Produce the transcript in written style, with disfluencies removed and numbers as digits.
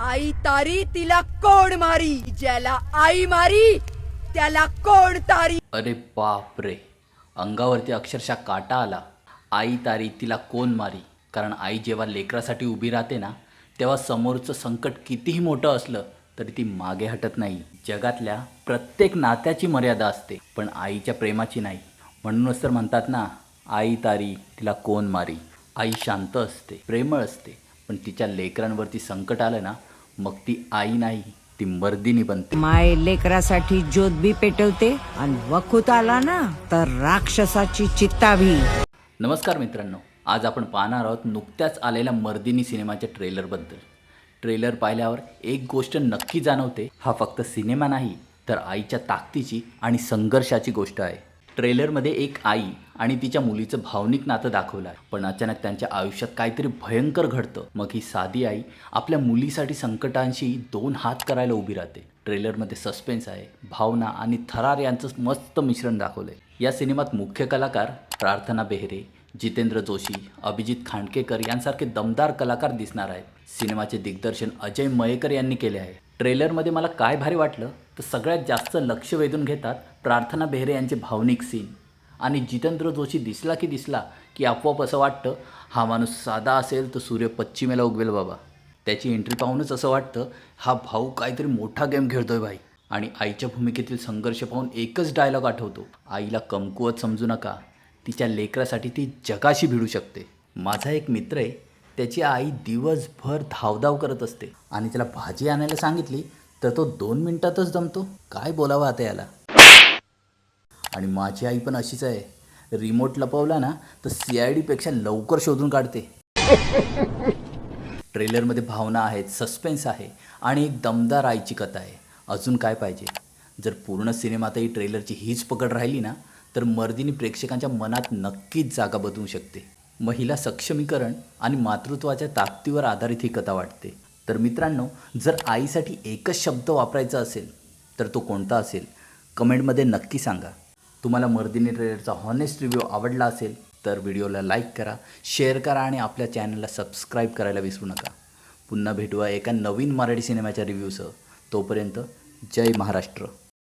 आई तारी तिला कोण मारी, ज्याला आई मारी त्याला कोण तारी. अरे बाप रे, अंगावरती अक्षरशः काटा आला. आई तारी तिला कोण मारी. कारण आई जेव्हा लेकरासाठी उभी राहते ना, तेव्हा समोरचं संकट कितीही मोठं असलं तरी ती मागे हटत नाही. जगातल्या प्रत्येक नात्याची मर्यादा असते, पण आईच्या प्रेमाची नाही. म्हणूनच तर म्हणतात ना, आई तारी तिला कोण मारी. आई शांत असते, प्रेमळ असते, पण तिच्या लेकरांवरती संकट आलं ना, मग ती आई नाही, ती मर्दिनी बनते. माय लेकरासाठी ज्योत बी पेटवते आणि वखूत आला ना तर राक्षसाची चित्ता भी. नमस्कार मित्रांनो, आज आपण पाहणार आहोत नुकत्याच आलेल्या मर्दिनी सिनेमाच्या ट्रेलरबद्दल. ट्रेलर पाहिल्यावर एक गोष्ट नक्की जाणवते, हा फक्त सिनेमा नाही तर आईच्या ताकदीची आणि संघर्षाची गोष्ट आहे. ट्रेलरमध्ये एक आई आणि तिच्या मुलीचं भावनिक नातं दाखवलं आहे, पण अचानक त्यांच्या आयुष्यात काहीतरी भयंकर घडतं. मग ही साधी आई आपल्या मुलीसाठी संकटांशी दोन हात करायला उभी राहते. ट्रेलरमध्ये सस्पेन्स आहे, भावना आणि थरार यांचं मस्त मिश्रण दाखवलं आहे. या सिनेमात मुख्य कलाकार प्रार्थना बेहरे, जितेंद्र जोशी, अभिजित खांडकेकर यांसारखे दमदार कलाकार दिसणार आहेत. सिनेमाचे दिग्दर्शन अजय मयेकर यांनी केले आहे. ट्रेलरमध्ये मला काय भारी वाटलं तर सगळ्यात जास्त लक्ष वेधून घेतात प्रार्थना बेहरे यांचे भावनिक सीन. आणि जितेंद्र जोशी दिसला की आपोआप असं वाटतं, हा माणूस साधा असेल तर सूर्य पश्चिमेला उगवेल बाबा. त्याची एंट्री पाहूनच असं वाटतं, हा भाऊ काहीतरी मोठा गेम खेळतोय भाई. आणि आईच्या भूमिकेतील संघर्ष पाहून एकच डायलॉग आठवतो, आईला कमकुवत समजू नका, तिच्या लेकरासाठी ती जगाशी भिडू शकते. माझा एक मित्र आहे, त्याची आई दिवसभर धावधाव करत असते आणि त्याला भाजी आणायला सांगितली तर तो 2 मिनिटातच जमतो. काय बोलावं आता याला. आणि माझी आई पण अशीच आहे, रिमोट लपवला ना तर CID पेक्षा लवकर शोधून काढते. ट्रेलरमध्ये भावना आहेत, सस्पेन्स आहे आणि एक दमदार आईची कथा आहे. अजून काय पाहिजे. जर पूर्ण सिनेमातही ट्रेलरची हीच पकड राहिली ना तर मर्दिनी प्रेक्षकांच्या मनात नक्कीच जागा बदलू शकते. महिला सक्षमीकरण आणि मातृत्वाच्या ताकदीवर आधारित ही कथा वाटते. तर मित्रांनो, जर आईसाठी एकच शब्द वापरायचा असेल तर तो कोणता असेल, कमेंटमध्ये नक्की सांगा. तुम्हाला मर्दिनी ट्रेलरचा हॉनेस्ट रिव्ह्यू आवडला असेल तर व्हिडिओला लाईक करा, शेअर करा आणि आपल्या चॅनलला सबस्क्राईब करायला विसरू नका. पुन्हा भेटूया एका नवीन मराठी सिनेमाच्या रिव्ह्यूसह. तोपर्यंत जय महाराष्ट्र.